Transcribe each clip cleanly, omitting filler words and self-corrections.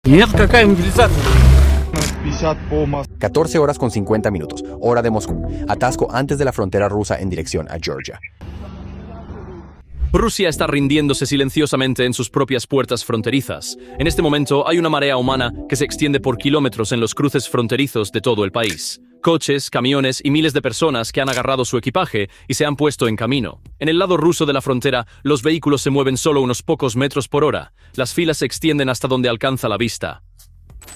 Нет, какая мобилизация? 14 horas con 50 minutos, hora de Moscú. Atasco antes de la frontera rusa en dirección a Georgia. Rusia está rindiéndose silenciosamente en sus propias puertas fronterizas. En este momento hay una marea humana que se extiende por kilómetros en los cruces fronterizos de todo el país. Coches, camiones y miles de personas que han agarrado su equipaje y se han puesto en camino. En el lado ruso de la frontera, los vehículos se mueven solo unos pocos metros por hora. Las filas se extienden hasta donde alcanza la vista.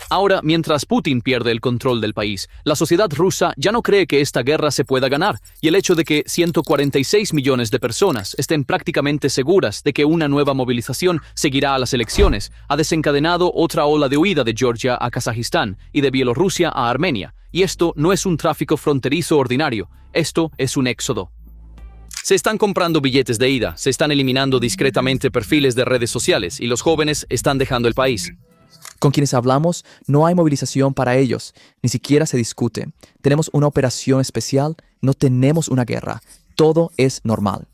Ahora, mientras Putin pierde el control del país, la sociedad rusa ya no cree que esta guerra se pueda ganar, y el hecho de que 146 millones de personas estén prácticamente seguras de que una nueva movilización seguirá a las elecciones ha desencadenado otra ola de huida de Georgia a Kazajistán y de Bielorrusia a Armenia. Y esto no es un tráfico fronterizo ordinario, esto es un éxodo. Se están comprando billetes de ida, se están eliminando discretamente perfiles de redes sociales y los jóvenes están dejando el país. Con quienes hablamos, no hay movilización para ellos, ni siquiera se discute. Tenemos una operación especial, no tenemos una guerra. Todo es normal.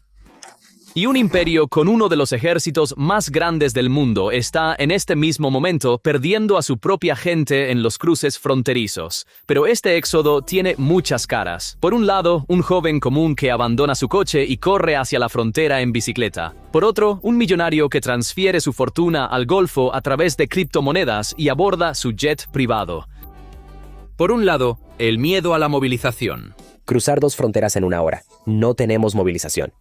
Y un imperio con uno de los ejércitos más grandes del mundo está en este mismo momento perdiendo a su propia gente en los cruces fronterizos. Pero este éxodo tiene muchas caras. Por un lado, un joven común que abandona su coche y corre hacia la frontera en bicicleta. Por otro, un millonario que transfiere su fortuna al Golfo a través de criptomonedas y aborda su jet privado. Por un lado, el miedo a la movilización. Cruzar 2 fronteras en una hora. No tenemos movilización.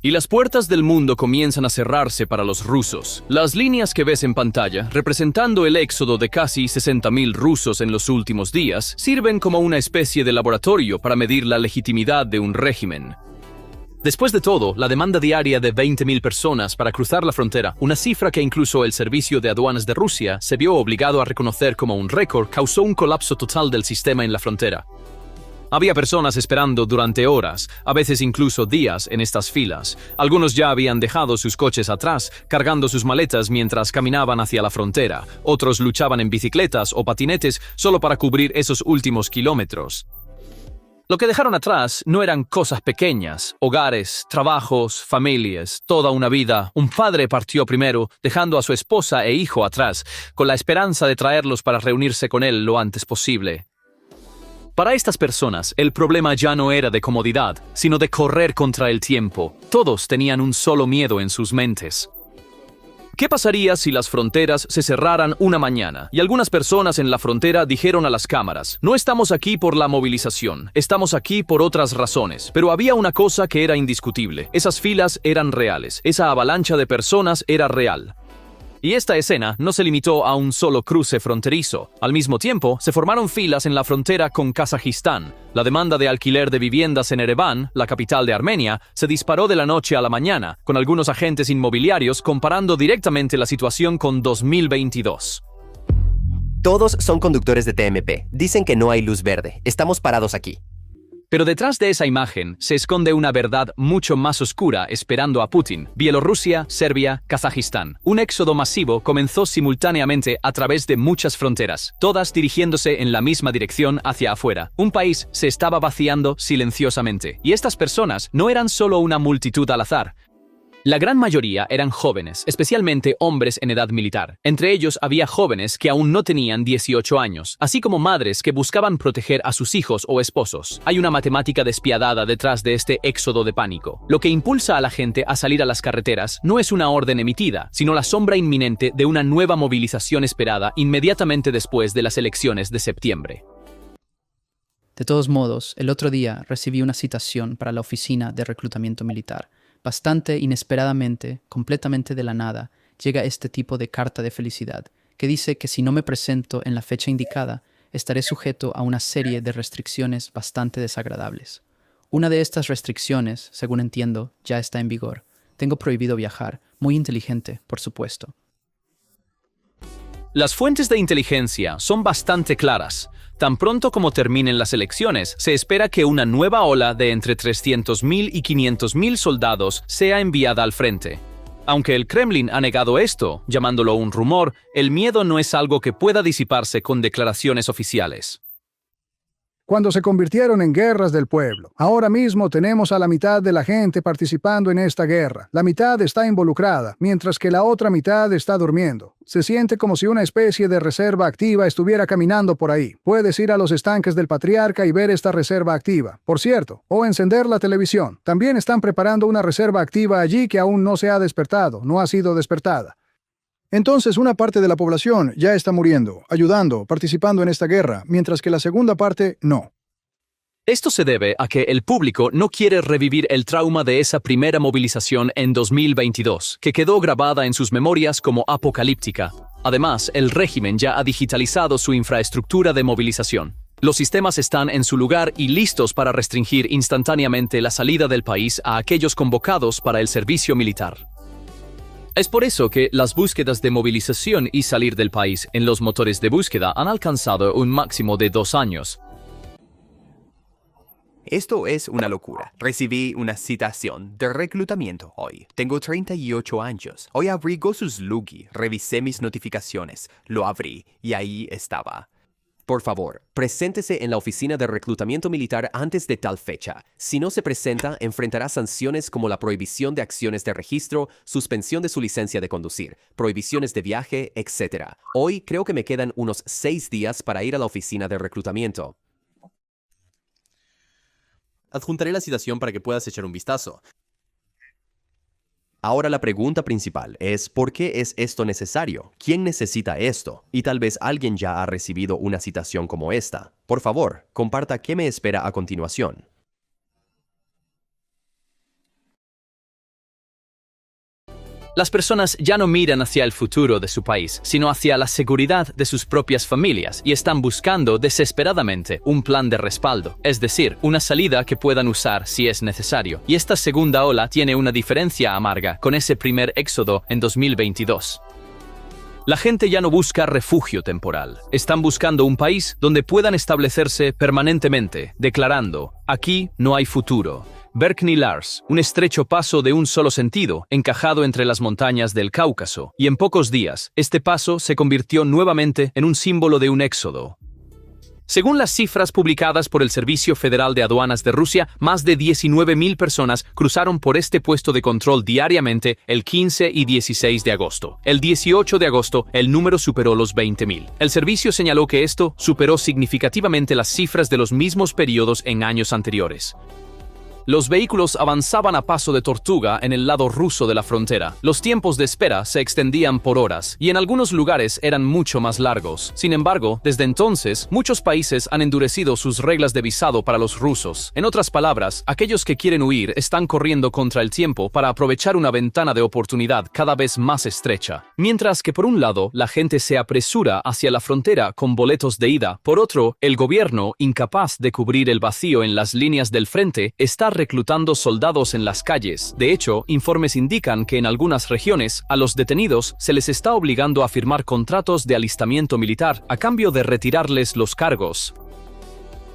Y las puertas del mundo comienzan a cerrarse para los rusos. Las líneas que ves en pantalla, representando el éxodo de casi 60.000 rusos en los últimos días, sirven como una especie de laboratorio para medir la legitimidad de un régimen. Después de todo, la demanda diaria de 20.000 personas para cruzar la frontera, una cifra que incluso el Servicio de Aduanas de Rusia se vio obligado a reconocer como un récord, causó un colapso total del sistema en la frontera. Había personas esperando durante horas, a veces incluso días, en estas filas. Algunos ya habían dejado sus coches atrás, cargando sus maletas mientras caminaban hacia la frontera. Otros luchaban en bicicletas o patinetes solo para cubrir esos últimos kilómetros. Lo que dejaron atrás no eran cosas pequeñas, hogares, trabajos, familias, toda una vida. Un padre partió primero, dejando a su esposa e hijo atrás, con la esperanza de traerlos para reunirse con él lo antes posible. Para estas personas, el problema ya no era de comodidad, sino de correr contra el tiempo. Todos tenían un solo miedo en sus mentes. ¿Qué pasaría si las fronteras se cerraran una mañana? Y algunas personas en la frontera dijeron a las cámaras: no estamos aquí por la movilización, estamos aquí por otras razones. Pero había una cosa que era indiscutible: esas filas eran reales, esa avalancha de personas era real. Y esta escena no se limitó a un solo cruce fronterizo. Al mismo tiempo, se formaron filas en la frontera con Kazajistán. La demanda de alquiler de viviendas en Ereván, la capital de Armenia, se disparó de la noche a la mañana, con algunos agentes inmobiliarios comparando directamente la situación con 2022. Todos son conductores de TMP. Dicen que no hay luz verde. Estamos parados aquí. Pero detrás de esa imagen se esconde una verdad mucho más oscura esperando a Putin. Bielorrusia, Serbia, Kazajistán. Un éxodo masivo comenzó simultáneamente a través de muchas fronteras, todas dirigiéndose en la misma dirección hacia afuera. Un país se estaba vaciando silenciosamente. Y estas personas no eran solo una multitud al azar. La gran mayoría eran jóvenes, especialmente hombres en edad militar. Entre ellos había jóvenes que aún no tenían 18 años, así como madres que buscaban proteger a sus hijos o esposos. Hay una matemática despiadada detrás de este éxodo de pánico. Lo que impulsa a la gente a salir a las carreteras no es una orden emitida, sino la sombra inminente de una nueva movilización esperada inmediatamente después de las elecciones de septiembre. De todos modos, el otro día recibí una citación para la oficina de reclutamiento militar. Bastante inesperadamente, completamente de la nada, llega este tipo de carta de felicidad, que dice que si no me presento en la fecha indicada, estaré sujeto a una serie de restricciones bastante desagradables. Una de estas restricciones, según entiendo, ya está en vigor. Tengo prohibido viajar, muy inteligente, por supuesto. Las fuentes de inteligencia son bastante claras. Tan pronto como terminen las elecciones, se espera que una nueva ola de entre 300.000 y 500.000 soldados sea enviada al frente. Aunque el Kremlin ha negado esto, llamándolo un rumor, el miedo no es algo que pueda disiparse con declaraciones oficiales. cuando se convirtieron en guerras del pueblo. Ahora mismo tenemos a la mitad de la gente participando en esta guerra. La mitad está involucrada, mientras que la otra mitad está durmiendo. Se siente como si una especie de reserva activa estuviera caminando por ahí. Puedes ir a los estanques del Patriarca y ver esta reserva activa. Por cierto, o encender la televisión. También están preparando una reserva activa allí que aún no se ha despertado, no ha sido despertada. Entonces, una parte de la población ya está muriendo, ayudando, participando en esta guerra, mientras que la segunda parte no. Esto se debe a que el público no quiere revivir el trauma de esa primera movilización en 2022, que quedó grabada en sus memorias como apocalíptica. Además, el régimen ya ha digitalizado su infraestructura de movilización. Los sistemas están en su lugar y listos para restringir instantáneamente la salida del país a aquellos convocados para el servicio militar. Es por eso que las búsquedas de movilización y salir del país en los motores de búsqueda han alcanzado un máximo de 2 años. Esto es una locura. Recibí una citación de reclutamiento hoy. Tengo 38 años. Hoy abrí Gosus Lugi, revisé mis notificaciones, lo abrí y ahí estaba. Por favor, preséntese en la oficina de reclutamiento militar antes de tal fecha. Si no se presenta, enfrentará sanciones como la prohibición de acciones de registro, suspensión de su licencia de conducir, prohibiciones de viaje, etc. Hoy creo que me quedan unos 6 días para ir a la oficina de reclutamiento. Adjuntaré la citación para que puedas echar un vistazo. Ahora la pregunta principal es ¿por qué es esto necesario? ¿Quién necesita esto? Y tal vez alguien ya ha recibido una citación como esta. Por favor, comparta qué me espera a continuación. Las personas ya no miran hacia el futuro de su país, sino hacia la seguridad de sus propias familias y están buscando desesperadamente un plan de respaldo, es decir, una salida que puedan usar si es necesario. Y esta segunda ola tiene una diferencia amarga con ese primer éxodo en 2022. La gente ya no busca refugio temporal. Están buscando un país donde puedan establecerse permanentemente, declarando, aquí no hay futuro. Verkhny Lars, un estrecho paso de un solo sentido, encajado entre las montañas del Cáucaso, y en pocos días, este paso se convirtió nuevamente en un símbolo de un éxodo. Según las cifras publicadas por el Servicio Federal de Aduanas de Rusia, más de 19.000 personas cruzaron por este puesto de control diariamente el 15 y 16 de agosto. El 18 de agosto, el número superó los 20.000. El servicio señaló que esto superó significativamente las cifras de los mismos periodos en años anteriores. Los vehículos avanzaban a paso de tortuga en el lado ruso de la frontera. Los tiempos de espera se extendían por horas y en algunos lugares eran mucho más largos. Sin embargo, desde entonces, muchos países han endurecido sus reglas de visado para los rusos. En otras palabras, aquellos que quieren huir están corriendo contra el tiempo para aprovechar una ventana de oportunidad cada vez más estrecha. Mientras que por un lado, la gente se apresura hacia la frontera con boletos de ida, por otro, el gobierno, incapaz de cubrir el vacío en las líneas del frente, está reclutando soldados en las calles. De hecho, informes indican que en algunas regiones a los detenidos se les está obligando a firmar contratos de alistamiento militar a cambio de retirarles los cargos.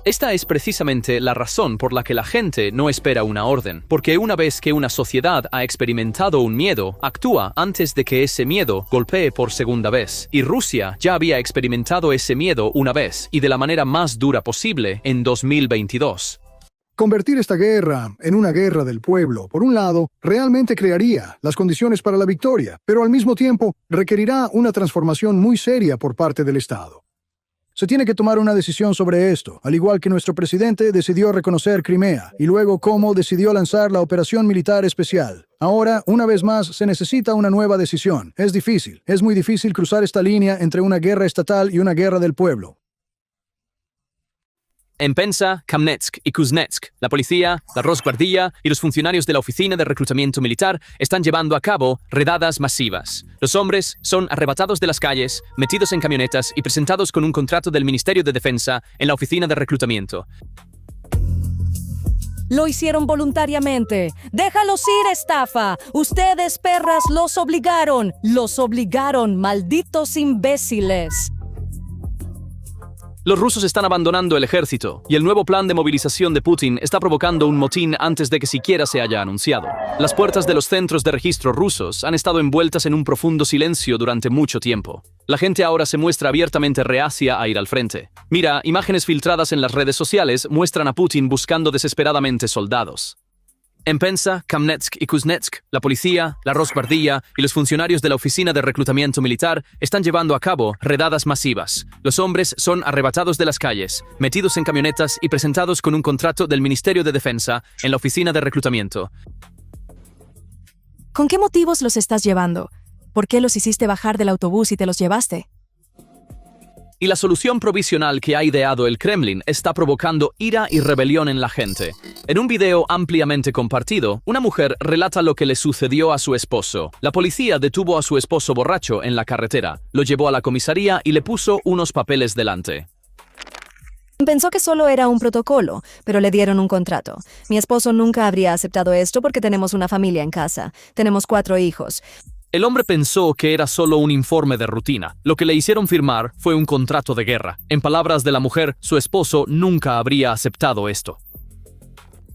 Esta es precisamente la razón por la que la gente no espera una orden, porque una vez que una sociedad ha experimentado un miedo, actúa antes de que ese miedo golpee por segunda vez. Y Rusia ya había experimentado ese miedo una vez, y de la manera más dura posible, en 2022. Convertir esta guerra en una guerra del pueblo, por un lado, realmente crearía las condiciones para la victoria, pero al mismo tiempo requerirá una transformación muy seria por parte del Estado. Se tiene que tomar una decisión sobre esto, al igual que nuestro presidente decidió reconocer Crimea y luego cómo decidió lanzar la operación militar especial. Ahora, una vez más, se necesita una nueva decisión. Es difícil, es muy difícil cruzar esta línea entre una guerra estatal y una guerra del pueblo. En Penza, Kamnetsk y Kuznetsk, la policía, la Rosguardia y los funcionarios de la Oficina de Reclutamiento Militar están llevando a cabo redadas masivas. Los hombres son arrebatados de las calles, metidos en camionetas y presentados con un contrato del Ministerio de Defensa en la Oficina de Reclutamiento. Lo hicieron voluntariamente. Déjalos ir, estafa. Ustedes, perras, los obligaron. Los obligaron, malditos imbéciles. Los rusos están abandonando el ejército, y el nuevo plan de movilización de Putin está provocando un motín antes de que siquiera se haya anunciado. Las puertas de los centros de registro rusos han estado envueltas en un profundo silencio durante mucho tiempo. La gente ahora se muestra abiertamente reacia a ir al frente. Mira, imágenes filtradas en las redes sociales muestran a Putin buscando desesperadamente soldados. En Penza, Kamnetsk y Kuznetsk, la policía, la Rosguardia y los funcionarios de la Oficina de Reclutamiento Militar están llevando a cabo redadas masivas. Los hombres son arrebatados de las calles, metidos en camionetas y presentados con un contrato del Ministerio de Defensa en la Oficina de Reclutamiento. ¿Con qué motivos los estás llevando? ¿Por qué los hiciste bajar del autobús y te los llevaste? Y la solución provisional que ha ideado el Kremlin está provocando ira y rebelión en la gente. En un video ampliamente compartido, una mujer relata lo que le sucedió a su esposo. La policía detuvo a su esposo borracho en la carretera, lo llevó a la comisaría y le puso unos papeles delante. Pensó que solo era un protocolo, pero le dieron un contrato. Mi esposo nunca habría aceptado esto porque tenemos una familia en casa. Tenemos 4 hijos. El hombre pensó que era solo un informe de rutina. Lo que le hicieron firmar fue un contrato de guerra. En palabras de la mujer, su esposo nunca habría aceptado esto.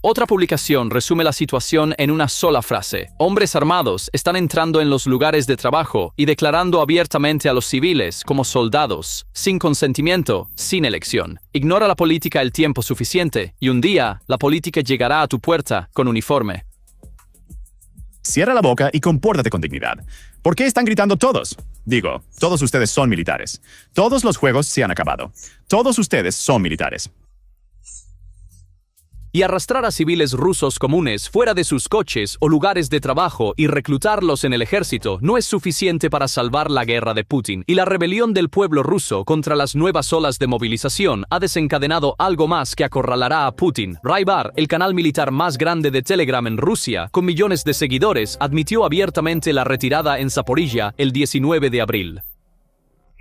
Otra publicación resume la situación en una sola frase. Hombres armados están entrando en los lugares de trabajo y declarando abiertamente a los civiles como soldados, sin consentimiento, sin elección. Ignora la política el tiempo suficiente y un día la política llegará a tu puerta con uniforme. Cierra la boca y compórtate con dignidad. ¿Por qué están gritando todos? Digo, todos ustedes son militares. Todos los juegos se han acabado. Todos ustedes son militares. Y arrastrar a civiles rusos comunes fuera de sus coches o lugares de trabajo y reclutarlos en el ejército no es suficiente para salvar la guerra de Putin, y la rebelión del pueblo ruso contra las nuevas olas de movilización ha desencadenado algo más que acorralará a Putin. Raibar, el canal militar más grande de Telegram en Rusia, con millones de seguidores, admitió abiertamente la retirada en Zaporizhia el 19 de abril.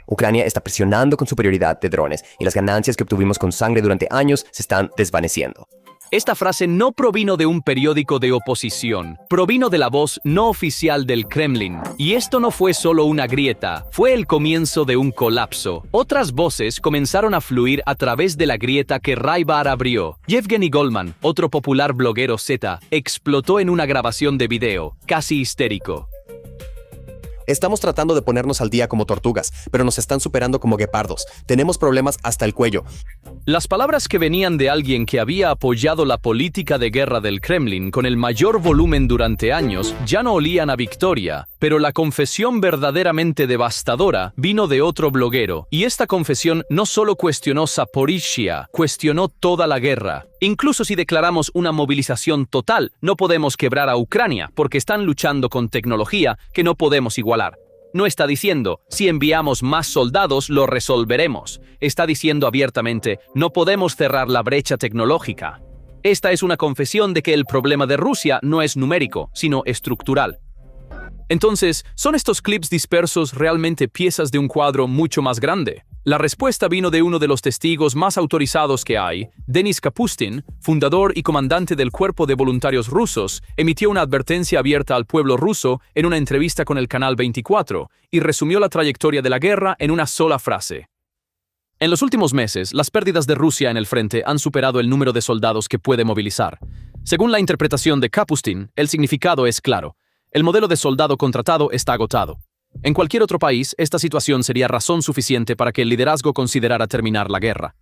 Ucrania está presionando con superioridad de drones y las ganancias que obtuvimos con sangre durante años se están desvaneciendo. Esta frase no provino de un periódico de oposición, provino de la voz no oficial del Kremlin. Y esto no fue solo una grieta, fue el comienzo de un colapso. Otras voces comenzaron a fluir a través de la grieta que Raibar abrió. Yevgeny Goldman, otro popular bloguero Z, explotó en una grabación de video, casi histérico. Estamos tratando de ponernos al día como tortugas, pero nos están superando como guepardos. Tenemos problemas hasta el cuello. Las palabras que venían de alguien que había apoyado la política de guerra del Kremlin con el mayor volumen durante años ya no olían a victoria, pero la confesión verdaderamente devastadora vino de otro bloguero, y esta confesión no solo cuestionó Zaporizhia, cuestionó toda la guerra. Incluso si declaramos una movilización total, no podemos quebrar a Ucrania porque están luchando con tecnología que no podemos igualar. No está diciendo, si enviamos más soldados lo resolveremos. Está diciendo abiertamente, no podemos cerrar la brecha tecnológica. Esta es una confesión de que el problema de Rusia no es numérico, sino estructural. Entonces, ¿son estos clips dispersos realmente piezas de un cuadro mucho más grande? La respuesta vino de uno de los testigos más autorizados que hay. Denis Kapustin, fundador y comandante del Cuerpo de Voluntarios Rusos, emitió una advertencia abierta al pueblo ruso en una entrevista con el Canal 24 y resumió la trayectoria de la guerra en una sola frase. En los últimos meses, las pérdidas de Rusia en el frente han superado el número de soldados que puede movilizar. Según la interpretación de Kapustin, el significado es claro. El modelo de soldado contratado está agotado. En cualquier otro país, esta situación sería razón suficiente para que el liderazgo considerara terminar la guerra.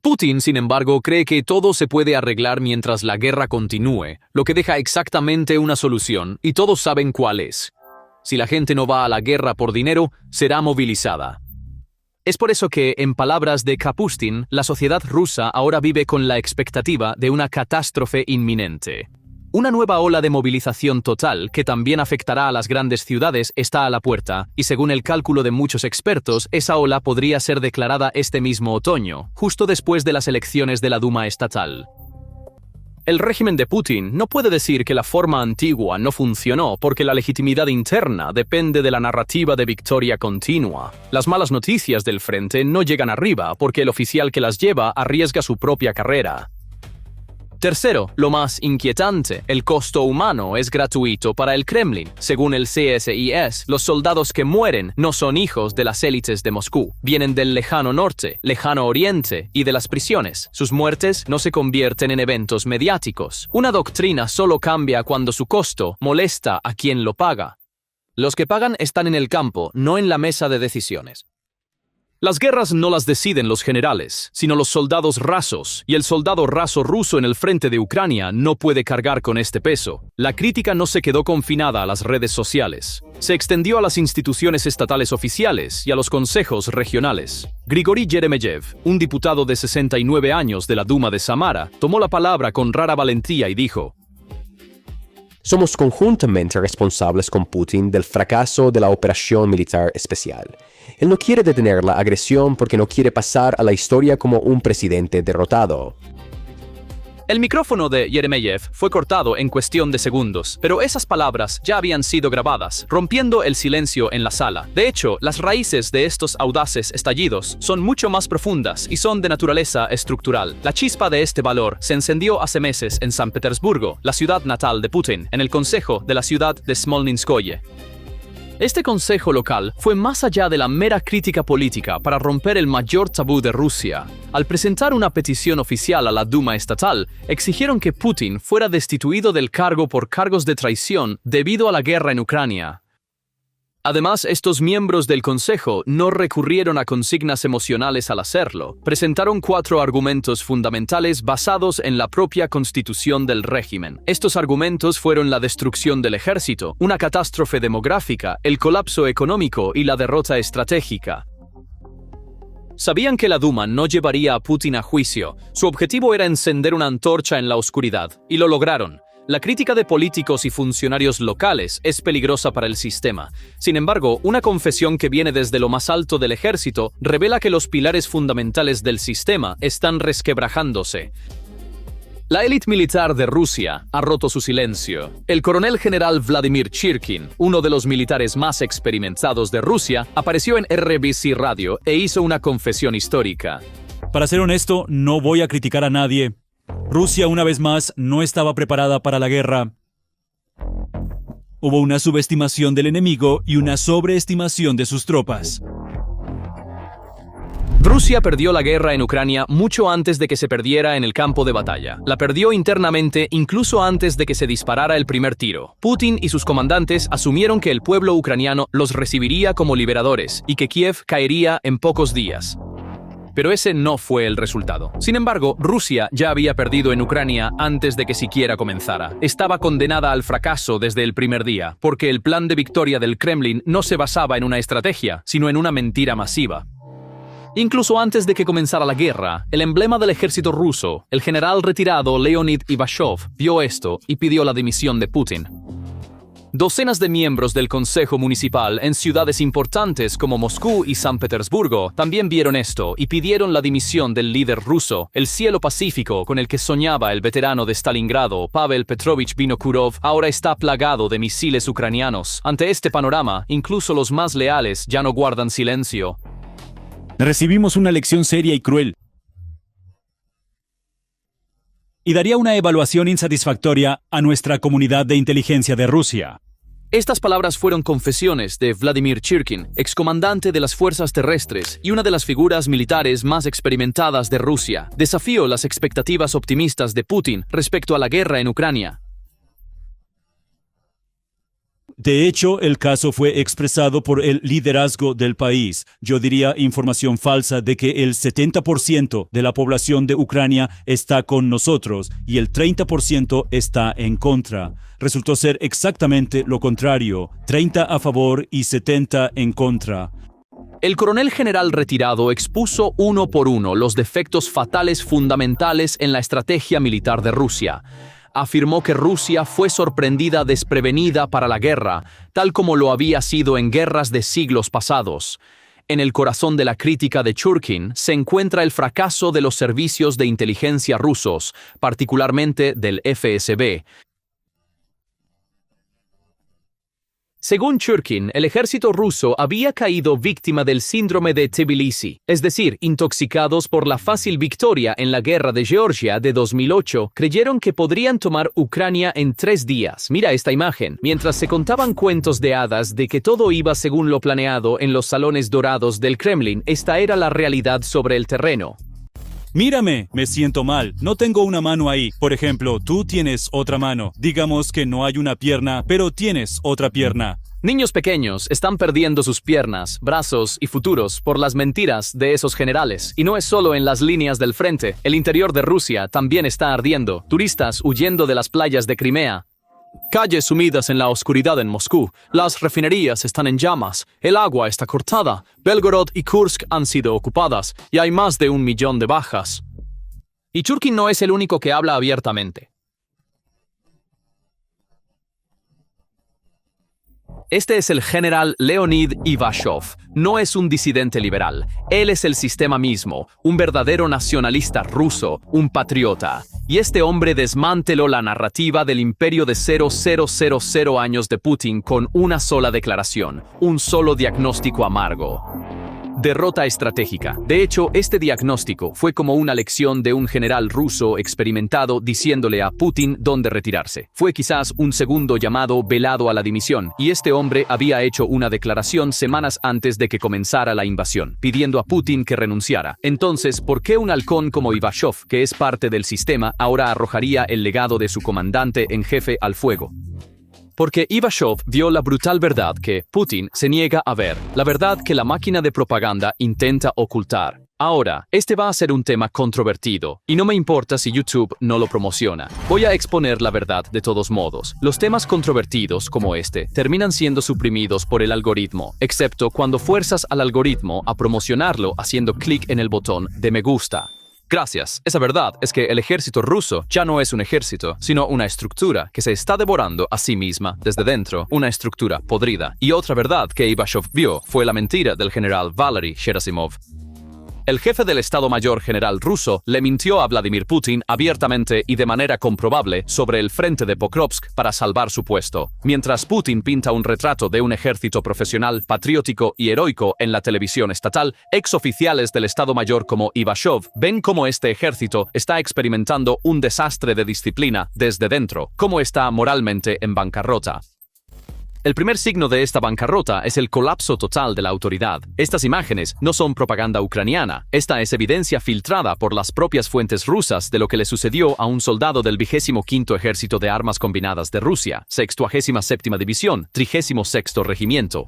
Putin, sin embargo, cree que todo se puede arreglar mientras la guerra continúe, lo que deja exactamente una solución, y todos saben cuál es. Si la gente no va a la guerra por dinero, será movilizada. Es por eso que, en palabras de Kapustin, la sociedad rusa ahora vive con la expectativa de una catástrofe inminente. Una nueva ola de movilización total, que también afectará a las grandes ciudades, está a la puerta, y según el cálculo de muchos expertos, esa ola podría ser declarada este mismo otoño, justo después de las elecciones de la Duma estatal. El régimen de Putin no puede decir que la forma antigua no funcionó porque la legitimidad interna depende de la narrativa de victoria continua. Las malas noticias del frente no llegan arriba porque el oficial que las lleva arriesga su propia carrera. Tercero, lo más inquietante, el costo humano es gratuito para el Kremlin. Según el CSIS, los soldados que mueren no son hijos de las élites de Moscú, vienen del lejano norte, lejano oriente y de las prisiones. Sus muertes no se convierten en eventos mediáticos. Una doctrina solo cambia cuando su costo molesta a quien lo paga. Los que pagan están en el campo, no en la mesa de decisiones. Las guerras no las deciden los generales, sino los soldados rasos, y el soldado raso ruso en el frente de Ucrania no puede cargar con este peso. La crítica no se quedó confinada a las redes sociales. Se extendió a las instituciones estatales oficiales y a los consejos regionales. Grigori Yeremeyev, un diputado de 69 años de la Duma de Samara, tomó la palabra con rara valentía y dijo: Somos conjuntamente responsables con Putin del fracaso de la operación militar especial. Él no quiere detener la agresión porque no quiere pasar a la historia como un presidente derrotado. El micrófono de Yeremeyev fue cortado en cuestión de segundos, pero esas palabras ya habían sido grabadas, rompiendo el silencio en la sala. De hecho, las raíces de estos audaces estallidos son mucho más profundas y son de naturaleza estructural. La chispa de este valor se encendió hace meses en San Petersburgo, la ciudad natal de Putin, en el consejo de la ciudad de Smolninskoye. Este consejo local fue más allá de la mera crítica política para romper el mayor tabú de Rusia. Al presentar una petición oficial a la Duma estatal, exigieron que Putin fuera destituido del cargo por cargos de traición debido a la guerra en Ucrania. Además, estos miembros del Consejo no recurrieron a consignas emocionales al hacerlo. Presentaron 4 argumentos fundamentales basados en la propia constitución del régimen. Estos argumentos fueron la destrucción del ejército, una catástrofe demográfica, el colapso económico y la derrota estratégica. Sabían que la Duma no llevaría a Putin a juicio. Su objetivo era encender una antorcha en la oscuridad, y lo lograron. La crítica de políticos y funcionarios locales es peligrosa para el sistema. Sin embargo, una confesión que viene desde lo más alto del ejército revela que los pilares fundamentales del sistema están resquebrajándose. La élite militar de Rusia ha roto su silencio. El coronel general Vladimir Chirkin, uno de los militares más experimentados de Rusia, apareció en RBC Radio e hizo una confesión histórica. Para ser honesto, no voy a criticar a nadie. Rusia, una vez más, no estaba preparada para la guerra. Hubo una subestimación del enemigo y una sobreestimación de sus tropas. Rusia perdió la guerra en Ucrania mucho antes de que se perdiera en el campo de batalla. La perdió internamente incluso antes de que se disparara el primer tiro. Putin y sus comandantes asumieron que el pueblo ucraniano los recibiría como liberadores y que Kiev caería en pocos días. Pero ese no fue el resultado. Sin embargo, Rusia ya había perdido en Ucrania antes de que siquiera comenzara. Estaba condenada al fracaso desde el primer día, porque el plan de victoria del Kremlin no se basaba en una estrategia, sino en una mentira masiva. Incluso antes de que comenzara la guerra, el emblema del ejército ruso, el general retirado Leonid Ivashov, vio esto y pidió la dimisión de Putin. Docenas de miembros del Consejo Municipal en ciudades importantes como Moscú y San Petersburgo también vieron esto y pidieron la dimisión del líder ruso. El cielo pacífico con el que soñaba el veterano de Stalingrado, Pavel Petrovich Vinokurov, ahora está plagado de misiles ucranianos. Ante este panorama, incluso los más leales ya no guardan silencio. Recibimos una lección seria y cruel. Y daría una evaluación insatisfactoria a nuestra comunidad de inteligencia de Rusia. Estas palabras fueron confesiones de Vladimir Chirkin, excomandante de las fuerzas terrestres y una de las figuras militares más experimentadas de Rusia. Desafió las expectativas optimistas de Putin respecto a la guerra en Ucrania. De hecho, el caso fue expresado por el liderazgo del país. Yo diría información falsa de que el 70% de la población de Ucrania está con nosotros y el 30% está en contra. Resultó ser exactamente lo contrario, 30 a favor y 70 en contra. El coronel general retirado expuso uno por uno los defectos fatales fundamentales en la estrategia militar de Rusia. Afirmó que Rusia fue sorprendida desprevenida para la guerra, tal como lo había sido en guerras de siglos pasados. En el corazón de la crítica de Churkin se encuentra el fracaso de los servicios de inteligencia rusos, particularmente del FSB. Según Churkin, el ejército ruso había caído víctima del síndrome de Tbilisi, es decir, intoxicados por la fácil victoria en la guerra de Georgia de 2008, creyeron que podrían tomar Ucrania en 3 días. Mira esta imagen, mientras se contaban cuentos de hadas de que todo iba según lo planeado en los salones dorados del Kremlin, esta era la realidad sobre el terreno. Mírame, me siento mal. No tengo una mano ahí. Por ejemplo, tú tienes otra mano. Digamos que no hay una pierna, pero tienes otra pierna. Niños pequeños están perdiendo sus piernas, brazos y futuros por las mentiras de esos generales. Y no es solo en las líneas del frente. El interior de Rusia también está ardiendo. Turistas huyendo de las playas de Crimea. Calles sumidas en la oscuridad en Moscú, las refinerías están en llamas, el agua está cortada, Belgorod y Kursk han sido ocupadas y hay más de 1 millón de bajas. Y Churkin no es el único que habla abiertamente. Este es el general Leonid Ivashov. No es un disidente liberal. Él es el sistema mismo, un verdadero nacionalista ruso, un patriota. Y este hombre desmanteló la narrativa del imperio de 0000 años de Putin con una sola declaración, un solo diagnóstico amargo. Derrota estratégica. De hecho, este diagnóstico fue como una lección de un general ruso experimentado diciéndole a Putin dónde retirarse. Fue quizás un segundo llamado velado a la dimisión, y este hombre había hecho una declaración semanas antes de que comenzara la invasión, pidiendo a Putin que renunciara. Entonces, ¿por qué un halcón como Ivashov, que es parte del sistema, ahora arrojaría el legado de su comandante en jefe al fuego? Porque Ivashov vio la brutal verdad que Putin se niega a ver, la verdad que la máquina de propaganda intenta ocultar. Ahora, este va a ser un tema controvertido, y no me importa si YouTube no lo promociona. Voy a exponer la verdad de todos modos. Los temas controvertidos como este terminan siendo suprimidos por el algoritmo, excepto cuando fuerzas al algoritmo a promocionarlo haciendo clic en el botón de me gusta. Gracias. Esa verdad es que el ejército ruso ya no es un ejército, sino una estructura que se está devorando a sí misma desde dentro, una estructura podrida. Y otra verdad que Ivashov vio fue la mentira del general Valery Gerasimov. El jefe del Estado Mayor General ruso le mintió a Vladimir Putin abiertamente y de manera comprobable sobre el frente de Pokrovsk para salvar su puesto, mientras Putin pinta un retrato de un ejército profesional, patriótico y heroico en la televisión estatal. Exoficiales del Estado Mayor como Ivashov ven cómo este ejército está experimentando un desastre de disciplina desde dentro, cómo está moralmente en bancarrota. El primer signo de esta bancarrota es el colapso total de la autoridad. Estas imágenes no son propaganda ucraniana. Esta es evidencia filtrada por las propias fuentes rusas de lo que le sucedió a un soldado del 25º Ejército de Armas Combinadas de Rusia, 67ª División, 36º Regimiento.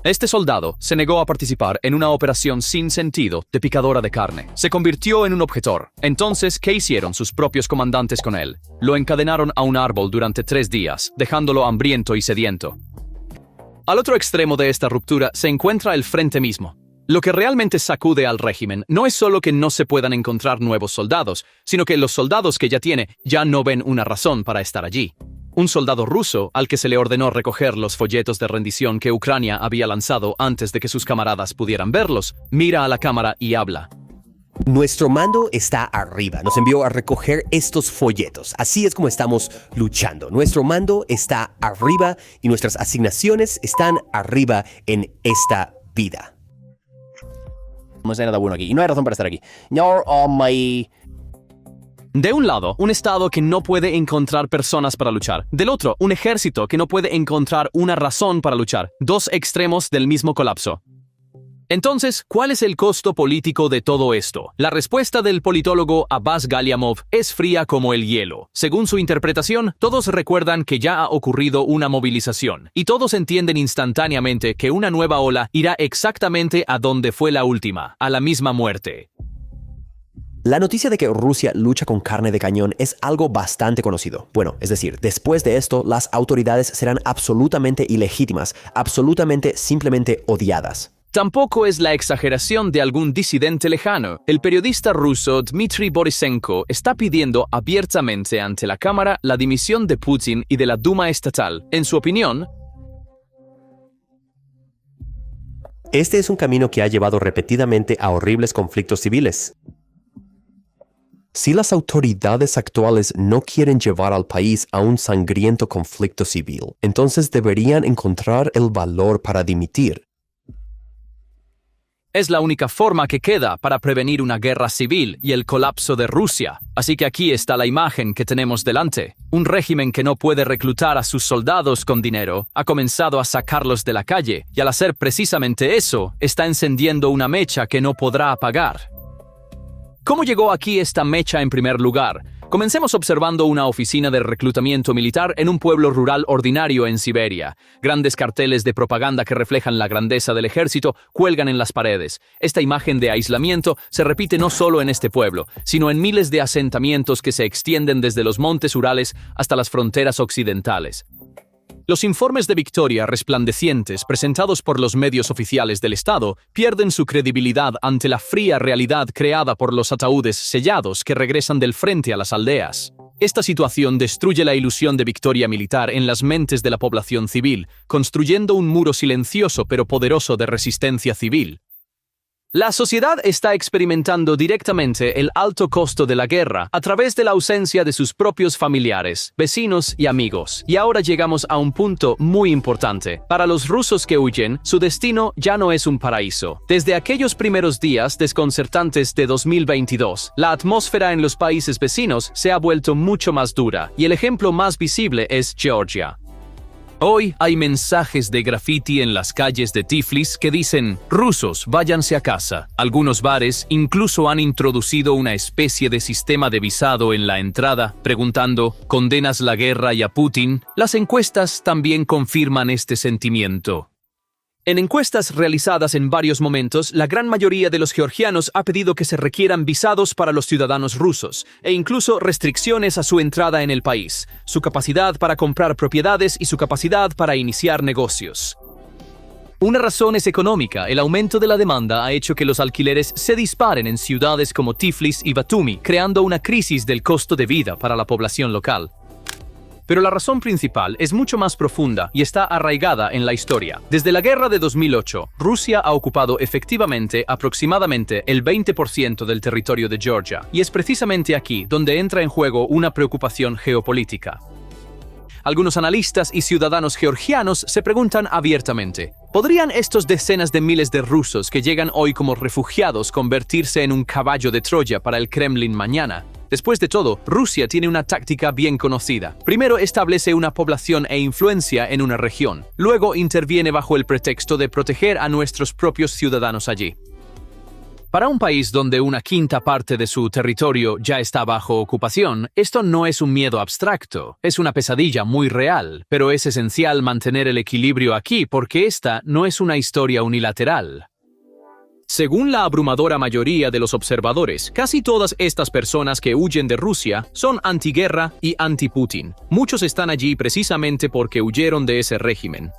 Este soldado se negó a participar en una operación sin sentido de picadora de carne. Se convirtió en un objetor. Entonces, ¿qué hicieron sus propios comandantes con él? Lo encadenaron a un árbol durante 3 días, dejándolo hambriento y sediento. Al otro extremo de esta ruptura se encuentra el frente mismo. Lo que realmente sacude al régimen no es solo que no se puedan encontrar nuevos soldados, sino que los soldados que ya tiene ya no ven una razón para estar allí. Un soldado ruso, al que se le ordenó recoger los folletos de rendición que Ucrania había lanzado antes de que sus camaradas pudieran verlos, mira a la cámara y habla. Nuestro mando está arriba. Nos envió a recoger estos folletos. Así es como estamos luchando. Nuestro mando está arriba y nuestras asignaciones están arriba en esta vida. No sé nada bueno aquí. Y no hay razón para estar aquí. You're on my... De un lado, un Estado que no puede encontrar personas para luchar. Del otro, un ejército que no puede encontrar una razón para luchar. 2 extremos del mismo colapso. Entonces, ¿cuál es el costo político de todo esto? La respuesta del politólogo Abbas Galiamov es fría como el hielo. Según su interpretación, todos recuerdan que ya ha ocurrido una movilización, y todos entienden instantáneamente que una nueva ola irá exactamente a donde fue la última, a la misma muerte. La noticia de que Rusia lucha con carne de cañón es algo bastante conocido. Bueno, es decir, después de esto, las autoridades serán absolutamente ilegítimas, absolutamente simplemente odiadas. Tampoco es la exageración de algún disidente lejano. El periodista ruso Dmitry Borisenko está pidiendo abiertamente ante la Cámara la dimisión de Putin y de la Duma estatal. En su opinión, este es un camino que ha llevado repetidamente a horribles conflictos civiles. Si las autoridades actuales no quieren llevar al país a un sangriento conflicto civil, entonces deberían encontrar el valor para dimitir. Es la única forma que queda para prevenir una guerra civil y el colapso de Rusia. Así que aquí está la imagen que tenemos delante. Un régimen que no puede reclutar a sus soldados con dinero ha comenzado a sacarlos de la calle, y al hacer precisamente eso, está encendiendo una mecha que no podrá apagar. ¿Cómo llegó aquí esta mecha en primer lugar? Comencemos observando una oficina de reclutamiento militar en un pueblo rural ordinario en Siberia. Grandes carteles de propaganda que reflejan la grandeza del ejército cuelgan en las paredes. Esta imagen de aislamiento se repite no solo en este pueblo, sino en miles de asentamientos que se extienden desde los montes Urales hasta las fronteras occidentales. Los informes de victoria resplandecientes presentados por los medios oficiales del Estado pierden su credibilidad ante la fría realidad creada por los ataúdes sellados que regresan del frente a las aldeas. Esta situación destruye la ilusión de victoria militar en las mentes de la población civil, construyendo un muro silencioso pero poderoso de resistencia civil. La sociedad está experimentando directamente el alto costo de la guerra a través de la ausencia de sus propios familiares, vecinos y amigos. Y ahora llegamos a un punto muy importante. Para los rusos que huyen, su destino ya no es un paraíso. Desde aquellos primeros días desconcertantes de 2022, la atmósfera en los países vecinos se ha vuelto mucho más dura, y el ejemplo más visible es Georgia. Hoy hay mensajes de graffiti en las calles de Tiflis que dicen: rusos, váyanse a casa. Algunos bares incluso han introducido una especie de sistema de visado en la entrada, preguntando: ¿condenas la guerra y a Putin? Las encuestas también confirman este sentimiento. En encuestas realizadas en varios momentos, la gran mayoría de los georgianos ha pedido que se requieran visados para los ciudadanos rusos, e incluso restricciones a su entrada en el país, su capacidad para comprar propiedades y su capacidad para iniciar negocios. Una razón es económica. El aumento de la demanda ha hecho que los alquileres se disparen en ciudades como Tiflis y Batumi, creando una crisis del costo de vida para la población local. Pero la razón principal es mucho más profunda y está arraigada en la historia. Desde la guerra de 2008, Rusia ha ocupado efectivamente aproximadamente el 20% del territorio de Georgia, y es precisamente aquí donde entra en juego una preocupación geopolítica. Algunos analistas y ciudadanos georgianos se preguntan abiertamente: ¿podrían estos decenas de miles de rusos que llegan hoy como refugiados convertirse en un caballo de Troya para el Kremlin mañana? Después de todo, Rusia tiene una táctica bien conocida. Primero establece una población e influencia en una región. Luego interviene bajo el pretexto de proteger a nuestros propios ciudadanos allí. Para un país donde una quinta parte de su territorio ya está bajo ocupación, esto no es un miedo abstracto, es una pesadilla muy real, pero es esencial mantener el equilibrio aquí porque esta no es una historia unilateral. Según la abrumadora mayoría de los observadores, casi todas estas personas que huyen de Rusia son antiguerra y anti-Putin. Muchos están allí precisamente porque huyeron de ese régimen.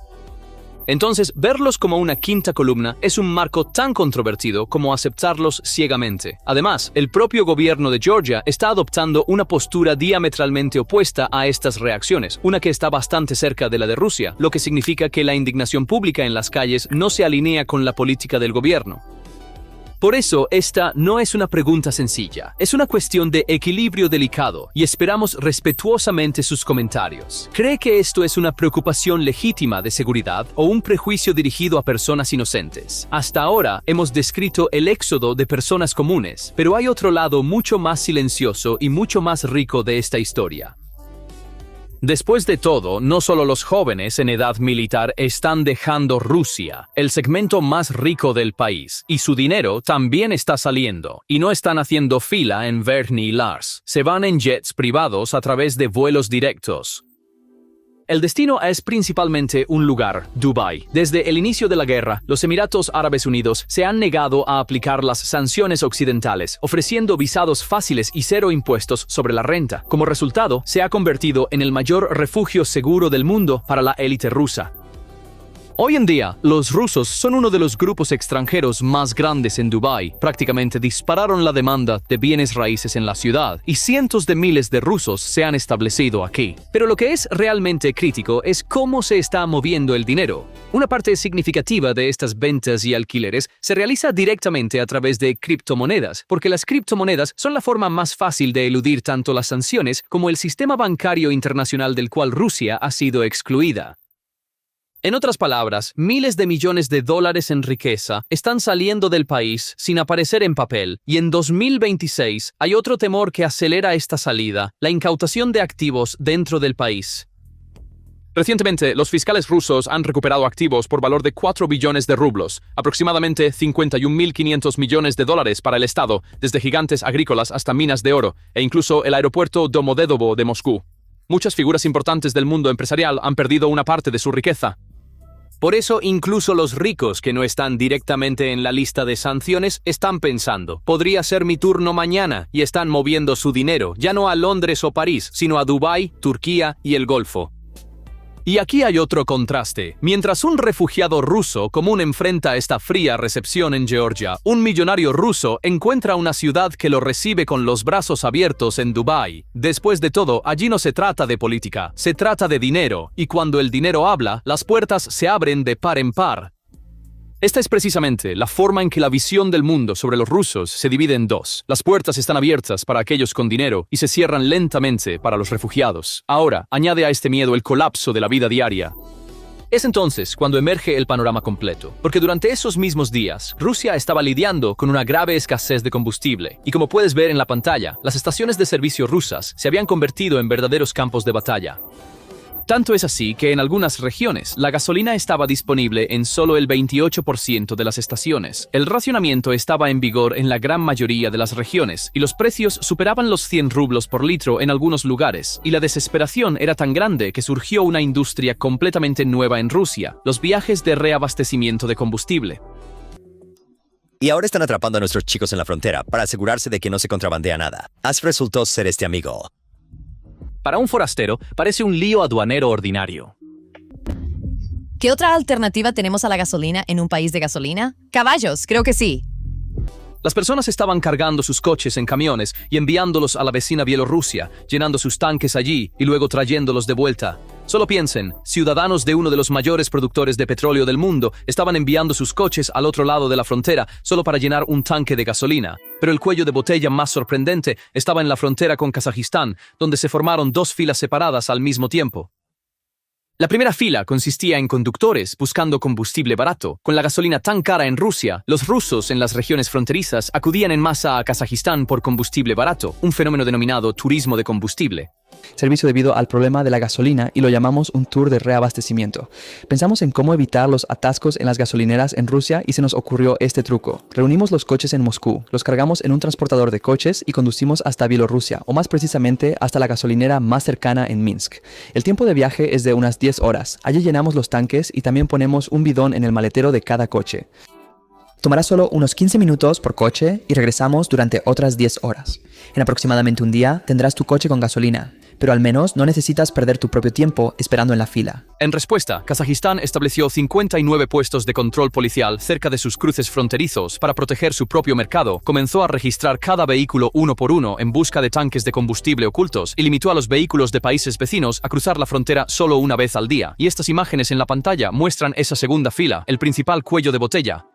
Entonces, verlos como una quinta columna es un marco tan controvertido como aceptarlos ciegamente. Además, el propio gobierno de Georgia está adoptando una postura diametralmente opuesta a estas reacciones, una que está bastante cerca de la de Rusia, lo que significa que la indignación pública en las calles no se alinea con la política del gobierno. Por eso, esta no es una pregunta sencilla, es una cuestión de equilibrio delicado y esperamos respetuosamente sus comentarios. ¿Cree que esto es una preocupación legítima de seguridad o un prejuicio dirigido a personas inocentes? Hasta ahora hemos descrito el éxodo de personas comunes, pero hay otro lado mucho más silencioso y mucho más rico de esta historia. Después de todo, no solo los jóvenes en edad militar están dejando Rusia, el segmento más rico del país, y su dinero también está saliendo, y no están haciendo fila en Verkhney Lars. Se van en jets privados a través de vuelos directos. El destino es principalmente un lugar, Dubái. Desde el inicio de la guerra, los Emiratos Árabes Unidos se han negado a aplicar las sanciones occidentales, ofreciendo visados fáciles y cero impuestos sobre la renta. Como resultado, se ha convertido en el mayor refugio seguro del mundo para la élite rusa. Hoy en día, los rusos son uno de los grupos extranjeros más grandes en Dubái. Prácticamente dispararon la demanda de bienes raíces en la ciudad y cientos de miles de rusos se han establecido aquí. Pero lo que es realmente crítico es cómo se está moviendo el dinero. Una parte significativa de estas ventas y alquileres se realiza directamente a través de criptomonedas, porque las criptomonedas son la forma más fácil de eludir tanto las sanciones como el sistema bancario internacional del cual Rusia ha sido excluida. En otras palabras, miles de millones de dólares en riqueza están saliendo del país sin aparecer en papel, y en 2026 hay otro temor que acelera esta salida: la incautación de activos dentro del país. Recientemente, los fiscales rusos han recuperado activos por valor de 4 billones de rublos, aproximadamente 51.500 millones de dólares para el Estado, desde gigantes agrícolas hasta minas de oro, e incluso el aeropuerto Domodedovo de Moscú. Muchas figuras importantes del mundo empresarial han perdido una parte de su riqueza. Por eso, incluso los ricos que no están directamente en la lista de sanciones están pensando: podría ser mi turno mañana, y están moviendo su dinero, ya no a Londres o París, sino a Dubái, Turquía y el Golfo. Y aquí hay otro contraste. Mientras un refugiado ruso común enfrenta esta fría recepción en Georgia, un millonario ruso encuentra una ciudad que lo recibe con los brazos abiertos en Dubái. Después de todo, allí no se trata de política, se trata de dinero, y cuando el dinero habla, las puertas se abren de par en par. Esta es precisamente la forma en que la visión del mundo sobre los rusos se divide en dos. Las puertas están abiertas para aquellos con dinero y se cierran lentamente para los refugiados. Ahora, añade a este miedo el colapso de la vida diaria. Es entonces cuando emerge el panorama completo, porque durante esos mismos días, Rusia estaba lidiando con una grave escasez de combustible, y como puedes ver en la pantalla, las estaciones de servicio rusas se habían convertido en verdaderos campos de batalla. Tanto es así que en algunas regiones la gasolina estaba disponible en solo el 28% de las estaciones. El racionamiento estaba en vigor en la gran mayoría de las regiones y los precios superaban los 100 rublos por litro en algunos lugares, y la desesperación era tan grande que surgió una industria completamente nueva en Rusia: los viajes de reabastecimiento de combustible. Y ahora están atrapando a nuestros chicos en la frontera para asegurarse de que no se contrabandea nada. As resultó ser este amigo. Para un forastero, parece un lío aduanero ordinario. ¿Qué otra alternativa tenemos a la gasolina en un país de gasolina? Caballos, creo que sí. Las personas estaban cargando sus coches en camiones y enviándolos a la vecina Bielorrusia, llenando sus tanques allí y luego trayéndolos de vuelta. Solo piensen, ciudadanos de uno de los mayores productores de petróleo del mundo estaban enviando sus coches al otro lado de la frontera solo para llenar un tanque de gasolina. Pero el cuello de botella más sorprendente estaba en la frontera con Kazajistán, donde se formaron dos filas separadas al mismo tiempo. La primera fila consistía en conductores buscando combustible barato. Con la gasolina tan cara en Rusia, los rusos en las regiones fronterizas acudían en masa a Kazajistán por combustible barato, un fenómeno denominado turismo de combustible. Servicio debido al problema de la gasolina, y lo llamamos un tour de reabastecimiento. Pensamos en cómo evitar los atascos en las gasolineras en Rusia y se nos ocurrió este truco. Reunimos los coches en Moscú, los cargamos en un transportador de coches y conducimos hasta Bielorrusia, o más precisamente hasta la gasolinera más cercana en Minsk. El tiempo de viaje es de unas 10 horas. Allí llenamos los tanques y también ponemos un bidón en el maletero de cada coche. Tomará solo unos 15 minutos por coche y regresamos durante otras 10 horas. En aproximadamente un día tendrás tu coche con gasolina, pero al menos no necesitas perder tu propio tiempo esperando en la fila. En respuesta, Kazajistán estableció 59 puestos de control policial cerca de sus cruces fronterizos para proteger su propio mercado, comenzó a registrar cada vehículo uno por uno en busca de tanques de combustible ocultos y limitó a los vehículos de países vecinos a cruzar la frontera solo una vez al día. Y estas imágenes en la pantalla muestran esa segunda fila, el principal cuello de botella.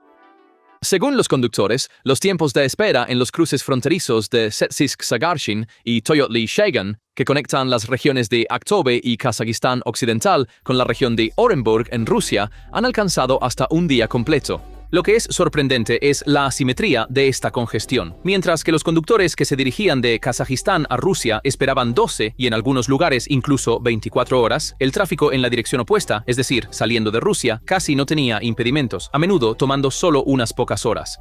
Según los conductores, los tiempos de espera en los cruces fronterizos de Setsisk-Sagarshin y Toyotli-Shegan, que conectan las regiones de Aktobe y Kazajistán Occidental con la región de Orenburg en Rusia, han alcanzado hasta un día completo. Lo que es sorprendente es la asimetría de esta congestión. Mientras que los conductores que se dirigían de Kazajistán a Rusia esperaban 12 y en algunos lugares incluso 24 horas, el tráfico en la dirección opuesta, es decir, saliendo de Rusia, casi no tenía impedimentos, a menudo tomando solo unas pocas horas.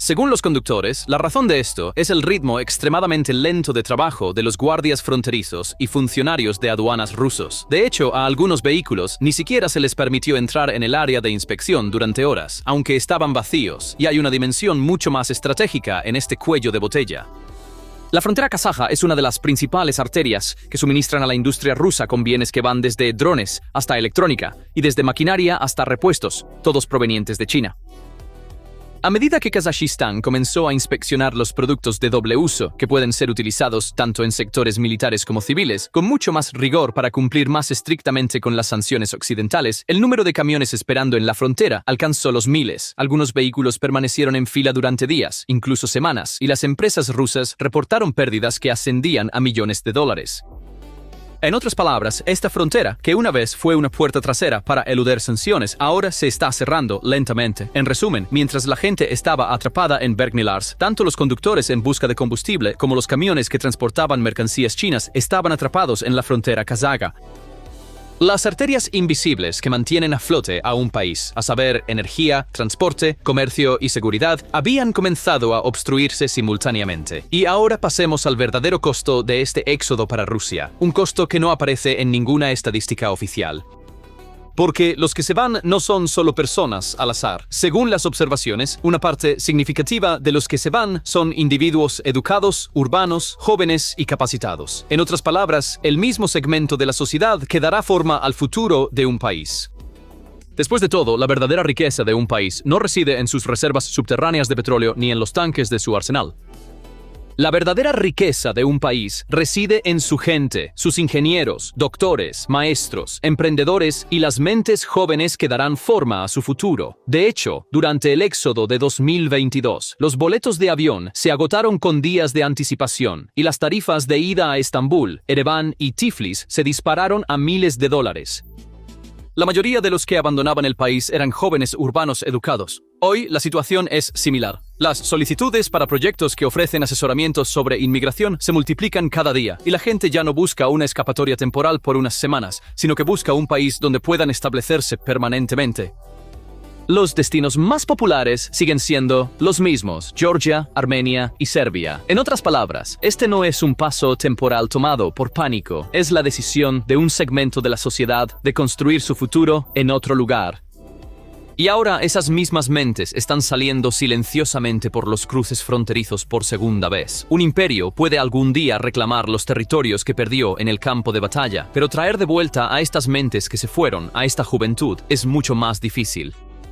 Según los conductores, la razón de esto es el ritmo extremadamente lento de trabajo de los guardias fronterizos y funcionarios de aduanas rusos. De hecho, a algunos vehículos ni siquiera se les permitió entrar en el área de inspección durante horas, aunque estaban vacíos, y hay una dimensión mucho más estratégica en este cuello de botella. La frontera kazaja es una de las principales arterias que suministran a la industria rusa con bienes que van desde drones hasta electrónica y desde maquinaria hasta repuestos, todos provenientes de China. A medida que Kazajistán comenzó a inspeccionar los productos de doble uso, que pueden ser utilizados tanto en sectores militares como civiles, con mucho más rigor para cumplir más estrictamente con las sanciones occidentales, el número de camiones esperando en la frontera alcanzó los miles. Algunos vehículos permanecieron en fila durante días, incluso semanas, y las empresas rusas reportaron pérdidas que ascendían a millones de dólares. En otras palabras, esta frontera, que una vez fue una puerta trasera para eludir sanciones, ahora se está cerrando lentamente. En resumen, mientras la gente estaba atrapada en Bergnilars, tanto los conductores en busca de combustible como los camiones que transportaban mercancías chinas estaban atrapados en la frontera kazaja. Las arterias invisibles que mantienen a flote a un país, a saber, energía, transporte, comercio y seguridad, habían comenzado a obstruirse simultáneamente. Y ahora pasemos al verdadero costo de este éxodo para Rusia, un costo que no aparece en ninguna estadística oficial. Porque los que se van no son solo personas al azar. Según las observaciones, una parte significativa de los que se van son individuos educados, urbanos, jóvenes y capacitados. En otras palabras, el mismo segmento de la sociedad que dará forma al futuro de un país. Después de todo, la verdadera riqueza de un país no reside en sus reservas subterráneas de petróleo ni en los tanques de su arsenal. La verdadera riqueza de un país reside en su gente, sus ingenieros, doctores, maestros, emprendedores y las mentes jóvenes que darán forma a su futuro. De hecho, durante el éxodo de 2022, los boletos de avión se agotaron con días de anticipación y las tarifas de ida a Estambul, Ereván y Tiflis se dispararon a miles de dólares. La mayoría de los que abandonaban el país eran jóvenes urbanos educados. Hoy la situación es similar. Las solicitudes para proyectos que ofrecen asesoramientos sobre inmigración se multiplican cada día y la gente ya no busca una escapatoria temporal por unas semanas, sino que busca un país donde puedan establecerse permanentemente. Los destinos más populares siguen siendo los mismos: Georgia, Armenia y Serbia. En otras palabras, este no es un paso temporal tomado por pánico, es la decisión de un segmento de la sociedad de construir su futuro en otro lugar. Y ahora esas mismas mentes están saliendo silenciosamente por los cruces fronterizos por segunda vez. Un imperio puede algún día reclamar los territorios que perdió en el campo de batalla, pero traer de vuelta a estas mentes que se fueron, a esta juventud, es mucho más difícil.